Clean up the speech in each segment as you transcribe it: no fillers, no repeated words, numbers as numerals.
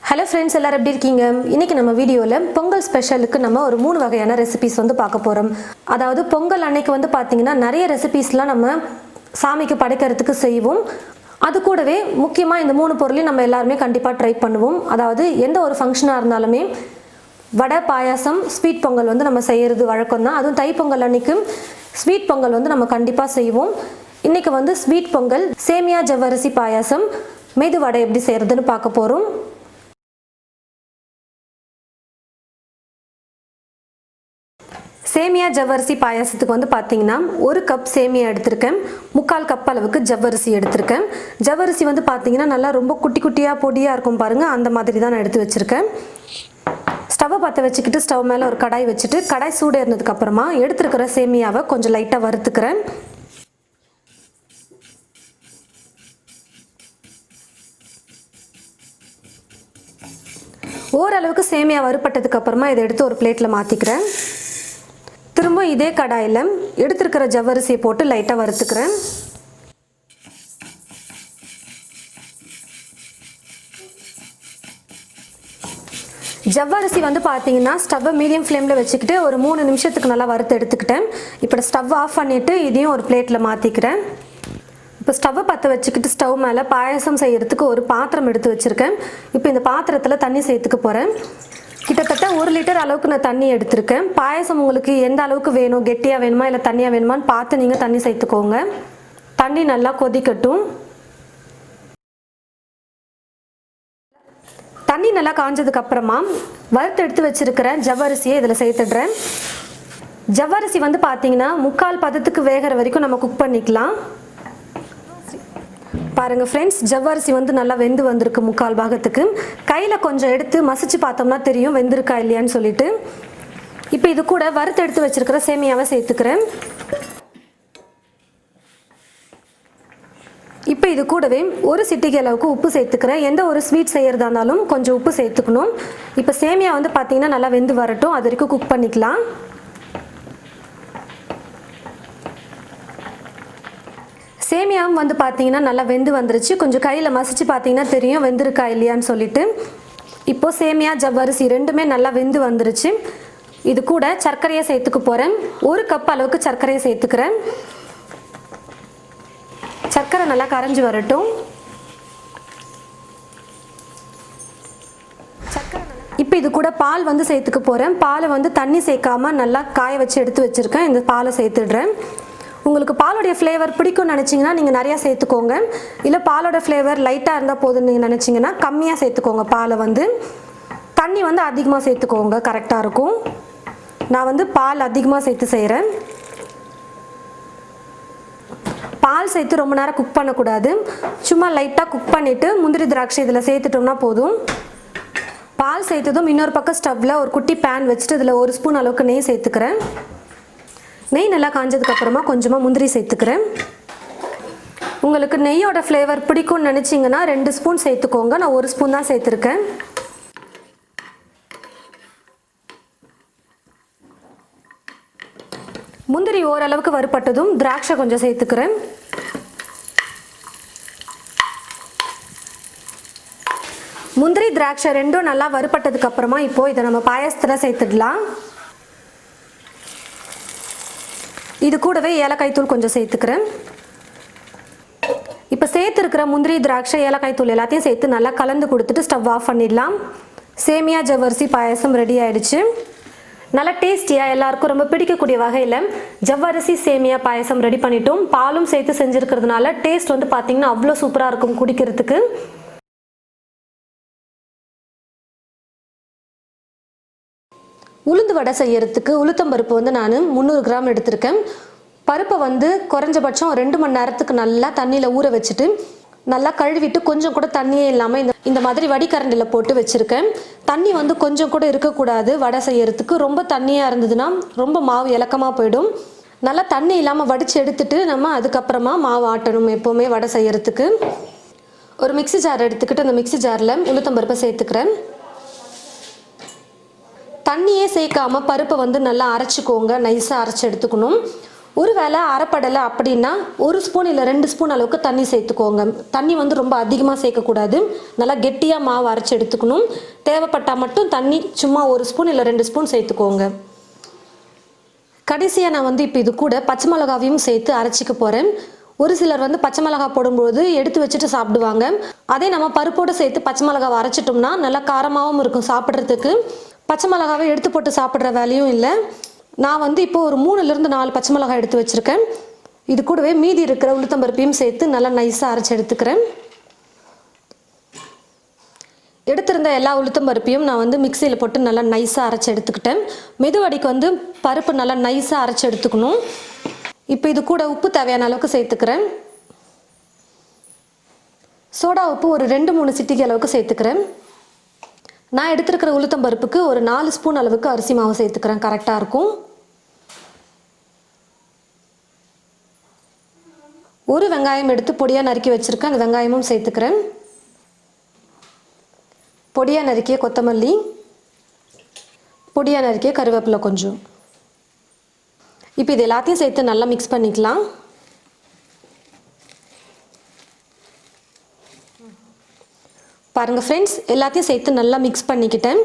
Hello friends, எல்லாரும் எப்படி இருக்கீங்க? இன்னைக்கு நம்ம வீடியோல பொங்கல் ஸ்பெஷலுக்கு நம்ம ஒரு 3 வகையான ரெசிபீஸ் வந்து பார்க்க போறோம். அதாவது பொங்கல் அன்னைக்கு வந்து பாத்தீங்கன்னா நிறைய ரெசிபீஸ்லாம் நம்ம சாமிக்கு படைக்கிறதுக்கு செய்வோம். அது கூடவே முக்கியமா இந்த 3 பொருளையும் நம்ம எல்லாரும் கண்டிப்பா ட்ரை பண்ணுவோம். அதாவது எந்த ஒரு ஃபங்க்ஷனா இருந்தாலுமே வடை, பாயாசம், ஸ்வீட் பொங்கல் வந்து நம்ம செய்யிறது வழக்கம் தான். அதுவும் தை பொங்கல் அன்னைக்கு ஸ்வீட் பொங்கல் வந்து நம்ம கண்டிப்பா செய்வோம். இன்னைக்கு வந்து ஸ்வீட் பொங்கல், சேமியா ஜவ்வரிசி பாயாசம், மெது வடை எப்படி செய்யறதுன்னு பார்க்க போறோம். சேமியா ஜவ்வரிசி பாயாசத்துக்கு வந்து பார்த்தீங்கன்னா 1 கப் சேமியா எடுத்திருக்கேன், 3/4 கப் அளவுக்கு ஜவ்வரிசி எடுத்திருக்கேன். ஜவ்வரிசி வந்து பார்த்தீங்கன்னா நல்லா ரொம்ப குட்டி குட்டியாக பொடியாக இருக்கும் பாருங்க, அந்த மாதிரி தான் நான் எடுத்து வச்சிருக்கேன். ஸ்டவ்வை பற்ற வச்சுக்கிட்டு ஸ்டவ் மேலே ஒரு கடாய் வச்சுட்டு கடாய் சூடு ஏறினதுக்கு அப்புறமா எடுத்துருக்கிற சேமியாவை கொஞ்சம் லைட்டாக வறுத்துக்கிறேன். ஓரளவுக்கு சேமியா வறுப்பட்டதுக்கு அப்புறமா இதை எடுத்து ஒரு பிளேட்டில் மாற்றிக்கிறேன். திரும்ப இதே கடாயில் எடுத்துருக்கிற ஜவ்வரிசியை போட்டு லைட்டாக வறுத்துக்கிறேன். ஜவ்வரிசி வந்து பார்த்தீங்கன்னா ஸ்டவ்வை மீடியம் ஃப்ளேமில் வச்சுக்கிட்டு ஒரு 3 நிமிஷத்துக்கு நல்லா வறுத்து எடுத்துக்கிட்டேன். இப்போ ஸ்டவ் ஆஃப் பண்ணிவிட்டு இதையும் ஒரு பிளேட்டில் மாற்றிக்கிறேன். இப்போ ஸ்டவ்வை பற்ற வச்சுக்கிட்டு ஸ்டவ் மேலே பாயாசம் செய்கிறதுக்கு ஒரு பாத்திரம் எடுத்து வச்சுருக்கேன். இப்போ இந்த பாத்திரத்தில் தண்ணி சேர்த்துக்க போகிறேன். கிட்டத்தட்ட 1 லிட்டர் அளவுக்கு நான் தண்ணி எடுத்திருக்கேன். பாயாசம் உங்களுக்கு எந்த அளவுக்கு வேணும், கெட்டியாக வேணுமா இல்லை தண்ணியாக வேணுமான்னு பார்த்து நீங்கள் தண்ணி சேர்த்துக்கோங்க. தண்ணி நல்லா கொதிக்கட்டும். தண்ணி நல்லா காஞ்சதுக்கு அப்புறமா வறுத்து எடுத்து வச்சிருக்கிற ஜவ்வரிசியை இதில் சேர்த்துடுறேன். ஜவ்வரிசி வந்து பார்த்தீங்கன்னா 3/4 பதத்துக்கு வேகிற வரைக்கும் நம்ம குக் பண்ணிக்கலாம். பாருங்க ஃப்ரெண்ட்ஸ், ஜவ்வரிசி வந்து நல்லா வெந்து வந்திருக்கு 3/4 பாகத்துக்கு. கையில் கொஞ்சம் எடுத்து மசிச்சு பார்த்தோம்னா தெரியும் வெந்திருக்கா இல்லையான்னு சொல்லிட்டு. இப்போ இது கூட வறுத்து எடுத்து வச்சிருக்கிற சேமியாவை சேர்த்துக்கிறேன். இப்போ இது கூடவே ஒரு சிட்டிகை அளவுக்கு உப்பு சேர்த்துக்கிறேன். எந்த ஒரு ஸ்வீட் செய்யறதா இருந்தாலும் கொஞ்சம் உப்பு சேர்த்துக்கணும். இப்போ சேமியா வந்து பார்த்தீங்கன்னா நல்லா வெந்து வரட்டும், அது வரைக்கும் குக் பண்ணிக்கலாம். சேமியாவும் வந்து பார்த்தீங்கன்னா நல்லா வெந்து வந்துருச்சு. கொஞ்சம் கையில் மசிச்சு பார்த்தீங்கன்னா தெரியும் வெந்திருக்கா இல்லையான்னு சொல்லிட்டு. இப்போ சேமியா ஜவ்வரிசி ரெண்டுமே நல்லா வெந்து வந்துருச்சு. இது கூட சர்க்கரையை சேர்த்துக்க போகிறேன். 1 கப் அளவுக்கு சர்க்கரையை சேர்த்துக்கிறேன். சர்க்கரை நல்லா கரைஞ்சி வரட்டும். இப்போ இது கூட பால் வந்து சேர்த்துக்க போகிறேன். பாலை வந்து தண்ணி சேர்க்காம நல்லா காய வச்சு எடுத்து வச்சுருக்கேன். இந்த பாலை சேர்த்துடுறேன். உங்களுக்கு பாலோடைய ஃப்ளேவர் பிடிக்கும்னு நினச்சிங்கன்னா நீங்கள் நிறையா சேர்த்துக்கோங்க. இல்லை பாலோட ஃப்ளேவர் லைட்டாக இருந்தால் போதும்னு நீங்கள் நினச்சிங்கன்னா கம்மியாக சேர்த்துக்கோங்க. பாலை வந்து தண்ணி வந்து அதிகமாக சேர்த்துக்கோங்க, கரெக்டாக இருக்கும். நான் வந்து பால் அதிகமாக சேர்த்து செய்கிறேன். பால் சேர்த்து ரொம்ப நேரம் குக் பண்ணக்கூடாது. சும்மா லைட்டாக குக் பண்ணிவிட்டு முந்திரி திராட்சை இதில் சேர்த்துட்டோம்னா போதும். பால் சேர்த்ததும் இன்னொரு பக்கம் ஸ்டவ்வில் ஒரு குட்டி பேன் வச்சுட்டு இதில் 1 ஸ்பூன் அளவுக்கு நெய் சேர்த்துக்கிறேன். நெய் நல்லா காஞ்சதுக்கு அப்புறமா கொஞ்சமாக முந்திரி சேர்த்துக்கிறேன். உங்களுக்கு நெய்யோட ஃப்ளேவர் பிடிக்கும்னு நினச்சிங்கன்னா 2 ஸ்பூன் சேர்த்துக்கோங்க. நான் 1 ஸ்பூன் தான் சேர்த்துருக்கேன். முந்திரி ஓரளவுக்கு வறுப்பட்டதும் திராட்சை கொஞ்சம் சேர்த்துக்கிறேன். முந்திரி திராட்சை ரெண்டும் நல்லா வறுப்பட்டதுக்கு அப்புறமா இப்போ இதை நம்ம பாயாசத்தில் சேர்த்துடலாம். இது கூடவே ஏலக்காய் தூள் கொஞ்சம் சேர்த்துக்கிறேன். இப்போ சேர்த்துருக்கிற முந்திரி திராட்சை ஏலக்காய் தூள் எல்லாத்தையும் சேர்த்து நல்லா கலந்து கொடுத்துட்டு ஸ்டவ் ஆஃப் பண்ணிடலாம். சேமியா ஜவ்வரிசி பாயாசம் ரெடி ஆயிடுச்சு. நல்லா டேஸ்டியாக எல்லாருக்கும் ரொம்ப பிடிக்கக்கூடிய வகையில் ஜவ்வரிசி சேமியா பாயாசம் ரெடி பண்ணிட்டோம். பாலும் சேர்த்து செஞ்சுருக்கிறதுனால டேஸ்ட் வந்து பார்த்தீங்கன்னா அவ்வளோ சூப்பராக இருக்கும் குடிக்கிறதுக்கு. உளுந்து வடை செய்யறதுக்கு உளுத்தம்பருப்பு வந்து நான் 300 கிராம் எடுத்திருக்கேன். பருப்பை வந்து குறைஞ்சபட்சம் 2 மணி நேரத்துக்கு நல்லா தண்ணியில் ஊற வச்சுட்டு நல்லா கழுவிட்டு கொஞ்சம் கூட தண்ணியே இல்லாமல் இந்த மாதிரி வடிகரண்டில் போட்டு வச்சுருக்கேன். தண்ணி வந்து கொஞ்சம் கூட இருக்கக்கூடாது வடை செய்யறதுக்கு. ரொம்ப தண்ணியாக இருந்ததுன்னா ரொம்ப மாவு இலக்கமாக போயிடும். நல்லா தண்ணி இல்லாமல் வடித்து எடுத்துட்டு நம்ம அதுக்கப்புறமா மாவு ஆட்டணும். எப்போவுமே வடை செய்யறதுக்கு ஒரு மிக்ஸி ஜார் எடுத்துக்கிட்டு அந்த மிக்ஸி ஜாரில் உளுத்தம்பருப்பை சேர்த்துக்கிறேன். தண்ணியே சேர்க்காம பருப்பை வந்து நல்லா அரைச்சிக்கோங்க, நைஸாக அரைச்சி எடுத்துக்கணும். ஒருவேளை அரைப்படலை அப்படின்னா 1 ஸ்பூன் இல்லை 2 ஸ்பூன் அளவுக்கு தண்ணி சேர்த்துக்கோங்க. தண்ணி வந்து ரொம்ப அதிகமாக சேர்க்கக்கூடாது. நல்லா கெட்டியாக மாவு அரைச்சி எடுத்துக்கணும். தேவைப்பட்டால் மட்டும் தண்ணி சும்மா 1 ஸ்பூன் இல்லை 2 ஸ்பூன் சேர்த்துக்கோங்க. கடைசியாக நான் வந்து இப்போ இது கூட பச்சை மிளகாவையும் சேர்த்து அரைச்சிக்க போகிறேன். ஒரு சிலர் வந்து பச்சை மிளகா போடும்போது எடுத்து வச்சுட்டு சாப்பிடுவாங்க. அதே நம்ம பருப்போடு சேர்த்து பச்சை மிளகாவை அரைச்சிட்டோம்னா நல்லா காரமாகவும் இருக்கும் சாப்பிட்றதுக்கு. பச்சை மிளகாவை எடுத்து போட்டு சாப்பிட்ற வேலையும் இல்லை. நான் வந்து இப்போ ஒரு 3லேருந்து 4 பச்சை மிளகாய் எடுத்து வச்சுருக்கேன். இது கூடவே மீதி இருக்கிற உளுத்தம்பருப்பையும் சேர்த்து நல்லா நைஸாக அரைச்சி எடுத்துக்கிறேன். எடுத்திருந்த எல்லா உளுத்தம்பருப்பையும் நான் வந்து மிக்சியில் போட்டு நல்லா நைஸாக அரைச்சி எடுத்துக்கிட்டேன். மெதுவடைக்கு வந்து பருப்பு நல்லா நைஸாக அரைச்சி எடுத்துக்கணும். இப்போ இது கூட உப்பு தேவையான அளவுக்கு சேர்த்துக்கிறேன். சோடா உப்பு ஒரு 2-3 சிட்டிகை அளவுக்கு சேர்த்துக்கிறேன். நான் எடுத்துருக்கிற உளுத்தம்பருப்புக்கு ஒரு 4 ஸ்பூன் அளவுக்கு அரிசி மாவு சேர்த்துக்கிறேன். கரெக்டாக இருக்கும். ஒரு வெங்காயம் எடுத்து பொடியாக நறுக்கி வச்சுருக்கேன். அந்த வெங்காயமும் சேர்த்துக்கிறேன். பொடியாக நறுக்கிய கொத்தமல்லி, பொடியாக நறுக்கிய கருவேப்பிலை கொஞ்சம். இப்போ இது எல்லாத்தையும் சேர்த்து நல்லா மிக்ஸ் பண்ணிக்கலாம். பாருங்கள் ஃப்ரெண்ட்ஸ், எல்லாத்தையும் சேர்த்து நல்லா மிக்ஸ் பண்ணிக்கிட்டேன்.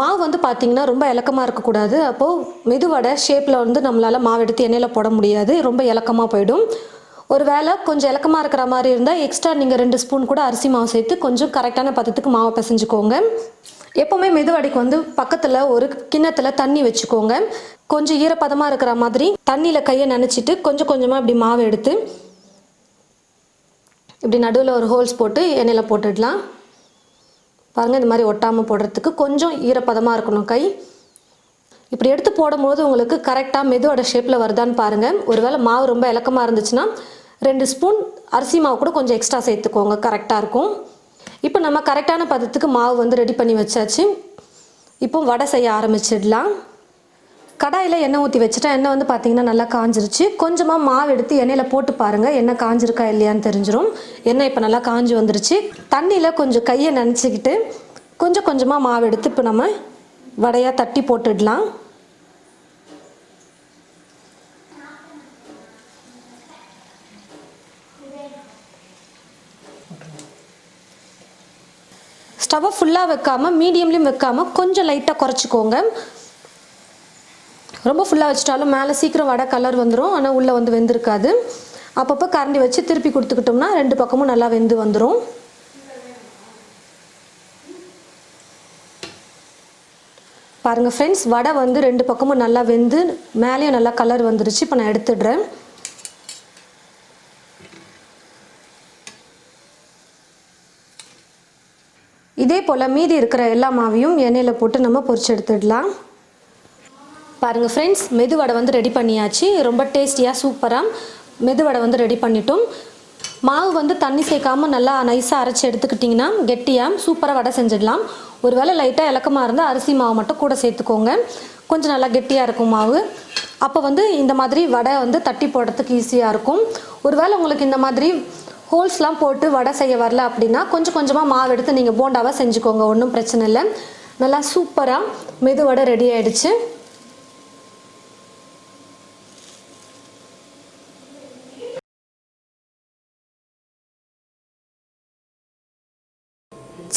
மாவு வந்து பார்த்திங்கன்னா ரொம்ப இலக்கமாக இருக்கக்கூடாது. அப்போது மெதுவடை ஷேப்பில் வந்து நம்மளால் மாவு எடுத்து எண்ணெயில் போட முடியாது. ரொம்ப இலக்கமாக போயிடும். ஒரு வேளை கொஞ்சம் இலக்கமாக இருக்கிற மாதிரி இருந்தால் எக்ஸ்ட்ரா நீங்கள் 2 ஸ்பூன் கூட அரிசி மாவு சேர்த்து கொஞ்சம் கரெக்டான பதத்துக்கு மாவை பிசைஞ்சுக்கோங்க. எப்போவுமே மெதுவடைக்கு வந்து பக்கத்தில் ஒரு கிண்ணத்தில் தண்ணி வச்சுக்கோங்க. கொஞ்சம் ஈரப்பதமாக இருக்கிற மாதிரி தண்ணியில் கையை நனைச்சிட்டு கொஞ்சம் கொஞ்சமாக இப்படி மாவு எடுத்து இப்படி நடுவில் ஒரு ஹோல்ஸ் போட்டு எண்ணெயில் போட்டுடலாம். பாருங்கள், இந்த மாதிரி ஒட்டாமல் போடுறதுக்கு கொஞ்சம் ஈரப்பதமாக இருக்கணும் கை. இப்படி எடுத்து போடும்போது உங்களுக்கு கரெக்டாக மெதுவடை ஷேப்பில் வருதான்னு பாருங்கள். ஒருவேளை மாவு ரொம்ப இலக்கமாக இருந்துச்சுன்னா 2 ஸ்பூன் அரிசி மாவு கூட கொஞ்சம் எக்ஸ்ட்ரா சேர்த்துக்கோங்க. கரெக்டாக இருக்கும். இப்போ நம்ம கரெக்டான பதத்துக்கு மாவு வந்து ரெடி பண்ணி வச்சாச்சு. இப்போ வடை செய்ய ஆரம்பிச்சிடலாம். கடாயில் எண்ணெய் ஊற்றி வச்சுட்டேன். எண்ணெய் வந்து பார்த்திங்கன்னா நல்லா காஞ்சிருச்சு. கொஞ்சமாக மாவு எடுத்து எண்ணெயில் போட்டு பாருங்கள், எண்ணெய் காஞ்சிருக்கா இல்லையான்னு தெரிஞ்சிடும். எண்ணெய் இப்போ நல்லா காஞ்சி வந்துருச்சு. தண்ணியில் கொஞ்சம் கையை நனைச்சிக்கிட்டு கொஞ்சம் கொஞ்சமாக மாவு எடுத்து இப்போ நம்ம வடையாக தட்டி போட்டுடலாம். ஸ்டவ்வை ஃபுல்லாக வைக்காமல் மீடியம்லேயும் வைக்காமல் கொஞ்சம் லைட்டாக குறைச்சிக்கோங்க. ரொம்ப ஃபுல்லாக வச்சுட்டாலும் மேலே சீக்கிரம் வடை கலர் வந்துடும். ஆனால் உள்ளே வந்து வெந்திருக்காது. அப்பப்போ கரண்டி வச்சு திருப்பி கொடுத்துக்கிட்டோம்னா 2 பக்கமும் நல்லா வெந்து வந்துடும். பாருங்கள் ஃப்ரெண்ட்ஸ், வடை வந்து 2 பக்கமும் நல்லா வெந்து மேலேயும் நல்லா கலர் வந்துருச்சு. இப்போ நான் எடுத்துடுறேன். இதே போல் மீதி இருக்கிற எல்லா மாவையும் எண்ணெயில் போட்டு நம்ம பொரிச்சு எடுத்துடலாம். பாருங்கள் ஃப்ரெண்ட்ஸ், மெதுவடை வந்து ரெடி பண்ணியாச்சு. ரொம்ப டேஸ்டியாக சூப்பராக மெதுவடை வந்து ரெடி பண்ணிட்டோம். மாவு வந்து தண்ணி சேர்க்காமல் நல்லா நைஸாக அரைச்சி எடுத்துக்கிட்டிங்கன்னா கெட்டியாக சூப்பராக வடை செஞ்சிடலாம். ஒரு வேளை லைட்டாக இலக்கமாக இருந்தால் அரிசி மாவு மட்டும் கூட சேர்த்துக்கோங்க. கொஞ்சம் நல்லா கெட்டியாக இருக்கும் மாவு. அப்போ வந்து இந்த மாதிரி வடை வந்து தட்டி போடுறதுக்கு ஈஸியாக இருக்கும். ஒரு வேளை உங்களுக்கு இந்த மாதிரி ஹோல்ஸ்லாம் போட்டு வடை செய்ய வரல அப்படின்னா கொஞ்சம் கொஞ்சமாக மாவு எடுத்து நீங்கள் போண்டாவாக செஞ்சுக்கோங்க. ஒன்றும் பிரச்சனை இல்லை. நல்லா சூப்பராக மெதுவடை ரெடி ஆகிடுச்சு.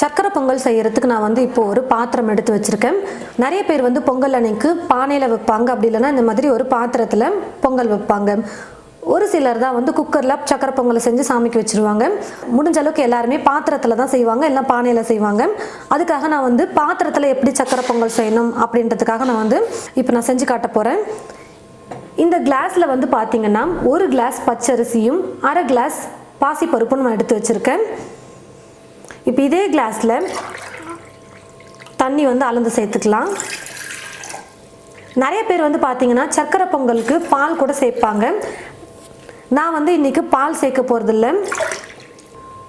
சக்கரை பொங்கல் செய்கிறதுக்கு நான் வந்து இப்போது ஒரு பாத்திரம் எடுத்து வச்சுருக்கேன். நிறைய பேர் வந்து பொங்கல் அன்னைக்கு பானையில் வைப்பாங்க. அப்படி இல்லைன்னா இந்த மாதிரி ஒரு பாத்திரத்தில் பொங்கல் வைப்பாங்க. ஒரு சிலர் தான் வந்து குக்கரில் சக்கரை பொங்கலை செஞ்சு சாமிக்கு வச்சுருவாங்க. முடிஞ்ச அளவுக்கு எல்லாருமே பாத்திரத்தில் தான் செய்வாங்க, இல்லை பானையில் செய்வாங்க. அதுக்காக நான் வந்து பாத்திரத்தில் எப்படி சக்கரை பொங்கல் செய்யணும் அப்படின்றதுக்காக நான் வந்து இப்போ நான் செஞ்சு காட்ட போகிறேன். இந்த கிளாஸில் வந்து பார்த்திங்கன்னா 1 கிளாஸ் பச்சரிசியும் 1/2 கிளாஸ் பாசிப்பருப்பும் நான் எடுத்து வச்சுருக்கேன். இப்போ இதே கிளாஸில் தண்ணி வந்து அளந்து சேர்த்துக்கலாம். நிறைய பேர் வந்து பார்த்திங்கன்னா சக்கரை பொங்கலுக்கு பால் கூட சேர்ப்பாங்க. நான் வந்து இன்றைக்கி பால் சேர்க்க போகிறதில்ல.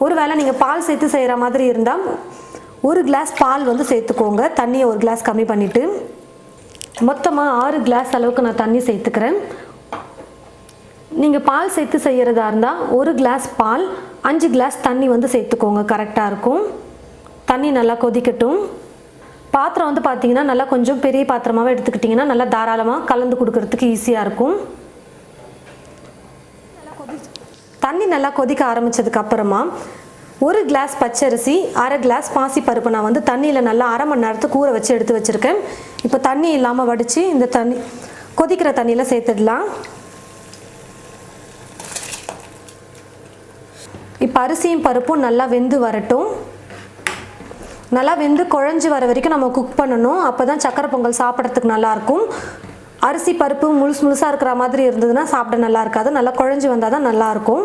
ஒரு வேளை நீங்கள் பால் சேர்த்து செய்கிற மாதிரி இருந்தால் 1 கிளாஸ் பால் வந்து சேர்த்துக்கோங்க. தண்ணியை 1 கிளாஸ் கம்மி பண்ணிவிட்டு மொத்தமாக 6 கிளாஸ் அளவுக்கு நான் தண்ணி சேர்த்துக்கிறேன். நீங்கள் பால் சேர்த்து செய்கிறதா இருந்தால் 1 கிளாஸ் பால் 5 கிளாஸ் தண்ணி வந்து சேர்த்துக்கோங்க. கரெக்டாக இருக்கும். தண்ணி நல்லா கொதிக்கட்டும். பாத்திரம் வந்து பார்த்திங்கன்னா நல்லா கொஞ்சம் பெரிய பாத்திரமாகவே எடுத்துக்கிட்டிங்கன்னா நல்லா தாராளமாக கலந்து கொடுக்கறதுக்கு ஈஸியாக இருக்கும். தண்ணி நல்லா கொதிக்க ஆரம்பித்ததுக்கு அப்புறமா 1 கிளாஸ் பச்சரிசி, 1/2 கிளாஸ் பாசிப்பருப்பு நான் வந்து தண்ணியில் நல்லா 1/2 மணி நேரத்துக்கு ஊற வச்சு எடுத்து வச்சுருக்கேன். இப்போ தண்ணி இல்லாமல் வடித்து இந்த தண்ணி கொதிக்கிற தண்ணியில் சேர்த்துடலாம். இப்போ அரிசியும் பருப்பும் நல்லா வெந்து வரட்டும். நல்லா வெந்து குழஞ்சி வர வரைக்கும் நம்ம குக் பண்ணணும். அப்போ தான் சக்கரை பொங்கல் சாப்பிட்றதுக்கு நல்லாயிருக்கும். அரிசி பருப்பு முழுசாக இருக்கிற மாதிரி இருந்ததுன்னா சாப்பிட நல்லா இருக்காது. நல்லா குழஞ்சி வந்தால் தான் நல்லாயிருக்கும்.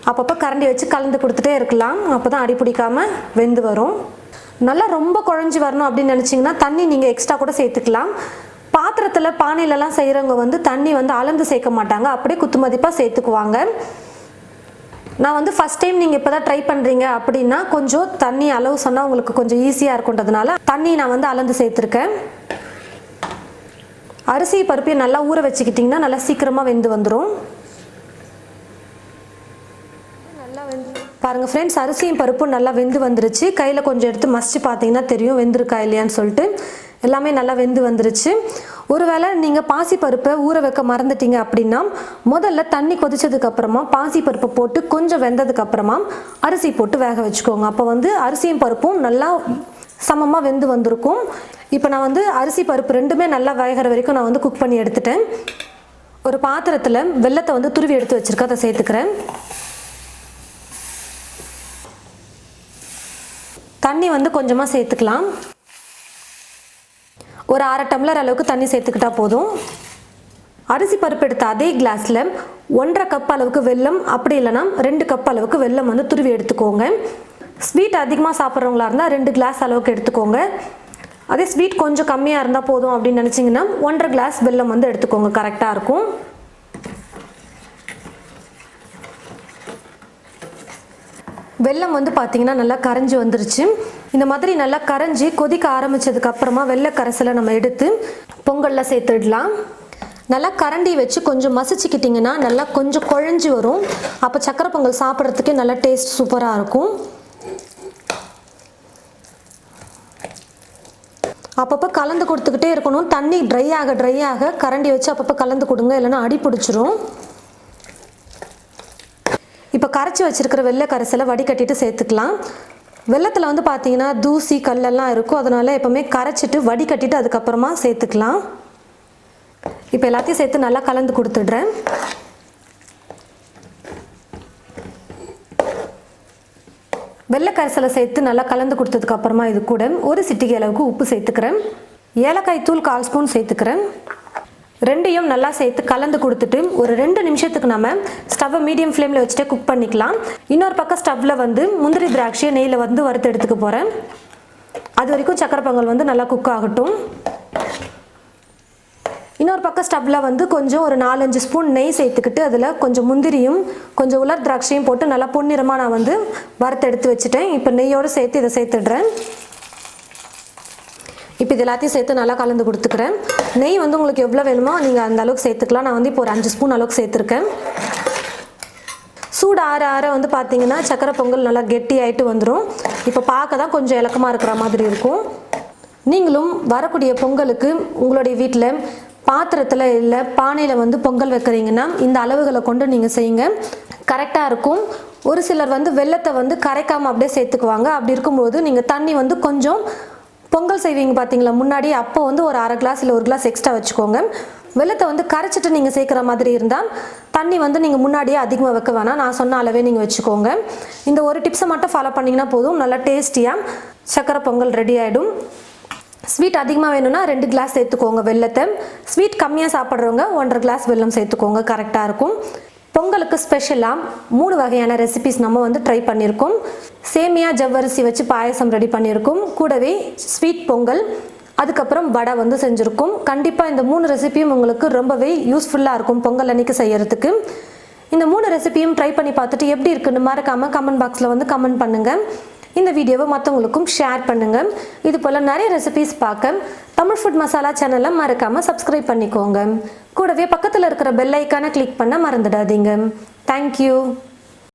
அப்பப்போ கரண்டி வச்சு கலந்து கொடுத்துட்டே இருக்கலாம். அப்போ தான் அடி பிடிக்காமல் வெந்து வரும். நல்லா ரொம்ப குழஞ்சி வரணும் அப்படின்னு நினச்சிங்கன்னா தண்ணி நீங்கள் எக்ஸ்ட்ரா கூட சேர்த்துக்கலாம். பாத்திரத்தில் பானையிலலாம் செய்கிறவங்க வந்து தண்ணி வந்து அளந்து சேர்க்க மாட்டாங்க, அப்படியே குத்துமதிப்பாக சேர்த்துக்குவாங்க. நான் வந்து ஃபஸ்ட் டைம் நீங்கள் இப்போ தான் ட்ரை பண்ணுறீங்க அப்படின்னா கொஞ்சம் தண்ணி அளவு சொன்னால் உங்களுக்கு கொஞ்சம் ஈஸியாக இருக்குன்றதுனால தண்ணி நான் வந்து அளந்து சேர்த்துருக்கேன். அரிசி பருப்பையும் நல்லா ஊற வச்சுக்கிட்டிங்கன்னா நல்லா சீக்கிரமாக வெந்து வந்துடும். நல்லா பாருங்கள் ஃப்ரெண்ட்ஸ், அரிசியும் பருப்பும் நல்லா வெந்து வந்துருச்சு. கையில் கொஞ்சம் எடுத்து மசிச்சு பார்த்தீங்கன்னா தெரியும் வெந்திருக்கா இல்லையான்னு சொல்லிட்டு. எல்லாமே நல்லா வெந்து வந்துருச்சு. ஒருவேளை நீங்கள் பாசிப்பருப்பை ஊற வைக்க மறந்துட்டீங்க அப்படின்னா முதல்ல தண்ணி கொதிச்சதுக்கப்புறமா பாசிப்பருப்பை போட்டு கொஞ்சம் வெந்ததுக்கப்புறமா அரிசி போட்டு வேக வச்சுக்கோங்க. அப்போ வந்து அரிசியும் பருப்பும் நல்லா சமமாக வெந்து வந்திருக்கும். இப்போ நான் வந்து அரிசி பருப்பு ரெண்டுமே நல்லா வேகிற வரைக்கும் நான் வந்து குக் பண்ணி எடுத்துட்டேன். ஒரு பாத்திரத்தில் வெல்லத்தை வந்து துருவி எடுத்து வச்சுருக்கேன், அதை சேர்த்துக்கிறேன். தண்ணி வந்து கொஞ்சமாக சேர்த்துக்கலாம். ஒரு 1/2 டம்ளர் அளவுக்கு தண்ணி சேர்த்துக்கிட்டா போதும். அரிசி பருப்பு எடுத்த அதே கிளாஸில் 1.5 கப் அளவுக்கு வெல்லம், அப்படி இல்லைனா 2 கப் அளவுக்கு வெல்லம் வந்து துருவி எடுத்துக்கோங்க. ஸ்வீட் அதிகமாக சாப்பிட்றவங்களா இருந்தால் 2 கிளாஸ் அளவுக்கு எடுத்துக்கோங்க. அதே ஸ்வீட் கொஞ்சம் கம்மியாக இருந்தால் போதும் அப்படின்னு நினச்சிங்கன்னா 1.5 கிளாஸ் வெல்லம் வந்து எடுத்துக்கோங்க, கரெக்டாக இருக்கும். வெல்லம் வந்து பார்த்திங்கன்னா நல்லா கரைஞ்சி வந்துருச்சு. இந்த மாதிரி நல்லா கரைஞ்சி கொதிக்க ஆரம்பித்ததுக்கு அப்புறமா வெள்ளை கரைசலை நம்ம எடுத்து பொங்கலில் சேர்த்துடலாம். நல்லா கரண்டி வச்சு கொஞ்சம் மசிச்சுக்கிட்டிங்கன்னா நல்லா கொஞ்சம் குழஞ்சி வரும். அப்போ சக்கரை பொங்கல் சாப்பிட்றதுக்கே நல்லா டேஸ்ட் சூப்பராக இருக்கும். அப்பப்போ கலந்து கொடுத்துக்கிட்டே இருக்கணும். தண்ணி ட்ரை ஆக கரண்டி வச்சு அப்பப்போ கலந்து கொடுங்க, இல்லைன்னா அடி பிடிச்சிரும். இப்போ கரைச்சி வச்சுருக்கிற வெள்ளை கரைசலை வடிகட்டிட்டு சேர்த்துக்கலாம். வெள்ளத்தில் வந்து பார்த்தீங்கன்னா தூசி கல்லெல்லாம் இருக்கும், அதனால் எப்போவுமே கரைச்சிட்டு வடிகட்டிட்டு அதுக்கப்புறமா சேர்த்துக்கலாம். இப்போ எல்லாத்தையும் சேர்த்து நல்லா கலந்து கொடுத்துட்றேன். வெள்ளை கரைசலை சேர்த்து நல்லா கலந்து கொடுத்ததுக்கப்புறமா இது கூட ஒரு சிட்டிகை அளவுக்கு உப்பு சேர்த்துக்கிறேன். ஏலக்காய் தூள் 1/4 ஸ்பூன் சேர்த்துக்கிறேன். ரெண்டையும் நல்லா சேர்த்து கலந்து கொடுத்துட்டு ஒரு 2 நிமிஷத்துக்கு நம்ம ஸ்டவ்வை மீடியம் ஃப்ளேமில் வச்சுட்டே குக் பண்ணிக்கலாம். இன்னொரு பக்கம் ஸ்டவ்வில் வந்து முந்திரி திராட்சையை நெய்யில் வந்து வறுத்து எடுத்துக்க போகிறேன். அது வரைக்கும் சக்கரை பொங்கல் வந்து நல்லா குக் ஆகட்டும். இன்னொரு பக்கம் ஸ்டவ்வில் வந்து கொஞ்சம் ஒரு 4-5 ஸ்பூன் நெய் சேர்த்துக்கிட்டு அதில் கொஞ்சம் முந்திரியும் கொஞ்சம் உலர் திராட்சையும் போட்டு நல்லா பொன்னிறமாக நான் வந்து வறுத்து எடுத்து வச்சுட்டேன். இப்போ நெய்யோடு சேர்த்து இதை சேர்த்துடுறேன். இப்போ இது எல்லாத்தையும் சேர்த்து நல்லா கலந்து கொடுத்துக்கிறேன். நெய் வந்து உங்களுக்கு எவ்வளோ வேணுமோ நீங்கள் அந்த அளவுக்கு சேர்த்துக்கலாம். நான் வந்து இப்போ ஒரு 5 ஸ்பூன் அளவுக்கு சேர்த்துருக்கேன். சூடு ஆற வந்து பார்த்தீங்கன்னா சக்கரை பொங்கல் நல்லா கெட்டி ஆகிட்டு வந்துடும். இப்போ பார்க்க தான் கொஞ்சம் இலக்கமாக இருக்கிற மாதிரி இருக்கும். நீங்களும் வரக்கூடிய பொங்கலுக்கு உங்களுடைய வீட்டில் பாத்திரத்தில் இல்லை பானையில் வந்து பொங்கல் வைக்கிறீங்கன்னா இந்த அளவுகளை கொண்டு நீங்கள் செய்யுங்க, கரெக்டாக இருக்கும். ஒரு சிலர் வந்து வெல்லத்தை வந்து கரைக்காமல் அப்படியே சேர்த்துக்குவாங்க. அப்படி இருக்கும்போது நீங்கள் தண்ணி வந்து கொஞ்சம் பொங்கல் செய்வீங்க பார்த்தீங்களா முன்னாடி, அப்போ வந்து ஒரு 1/2 கிளாஸ் இல்லை 1 கிளாஸ் எக்ஸ்ட்ரா வச்சுக்கோங்க. வெல்லத்தை வந்து கரைச்சிட்டு நீங்கள் சேர்க்குற மாதிரி இருந்தால் தண்ணி வந்து நீங்கள் முன்னாடியே அதிகமாக வைக்க வேணாம், நான் சொன்ன அளவே நீங்கள் வச்சுக்கோங்க. இந்த ஒரு டிப்ஸை மட்டும் ஃபாலோ பண்ணிங்கன்னா போதும், நல்லா டேஸ்டியாக சக்கரை பொங்கல் ரெடி ஆகிடும். ஸ்வீட் அதிகமாக வேணும்னா 2 கிளாஸ் சேர்த்துக்கோங்க வெல்லத்தை. ஸ்வீட் கம்மியாக சாப்பிட்றவங்க 1.5 கிளாஸ் வெல்லம் சேர்த்துக்கோங்க, கரெக்டாக இருக்கும். பொங்கலுக்கு ஸ்பெஷலாக 3 வகையான ரெசிபிஸ் நம்ம வந்து ட்ரை பண்ணியிருக்கோம். சேமியா ஜவ்வரிசி வச்சு பாயசம் ரெடி பண்ணியிருக்கோம், கூடவே ஸ்வீட் பொங்கல், அதுக்கப்புறம் வடை வந்து செஞ்சுருக்கோம். கண்டிப்பாக இந்த 3 ரெசிபியும் உங்களுக்கு ரொம்பவே யூஸ்ஃபுல்லாக இருக்கும் பொங்கல் அன்னைக்கு செய்யறதுக்கு. இந்த 3 ரெசிபியும் ட்ரை பண்ணி பார்த்துட்டு எப்படி இருக்குன்னு மறக்காமல் கமெண்ட் பாக்ஸில் வந்து கமெண்ட் பண்ணுங்கள். இந்த வீடியோவை மற்றவங்களுக்கும் ஷேர் பண்ணுங்கள். இது போல் நிறைய ரெசிபிஸ் பார்க்க தமிழ் ஃபுட் மசாலா சேனலை மறக்காமல் சப்ஸ்கிரைப் பண்ணிக்கோங்க. கூடவே பக்கத்தில் இருக்கிற பெல் ஐக்கானை கிளிக் பண்ண மறந்துடாதீங்க. தேங்க்யூ.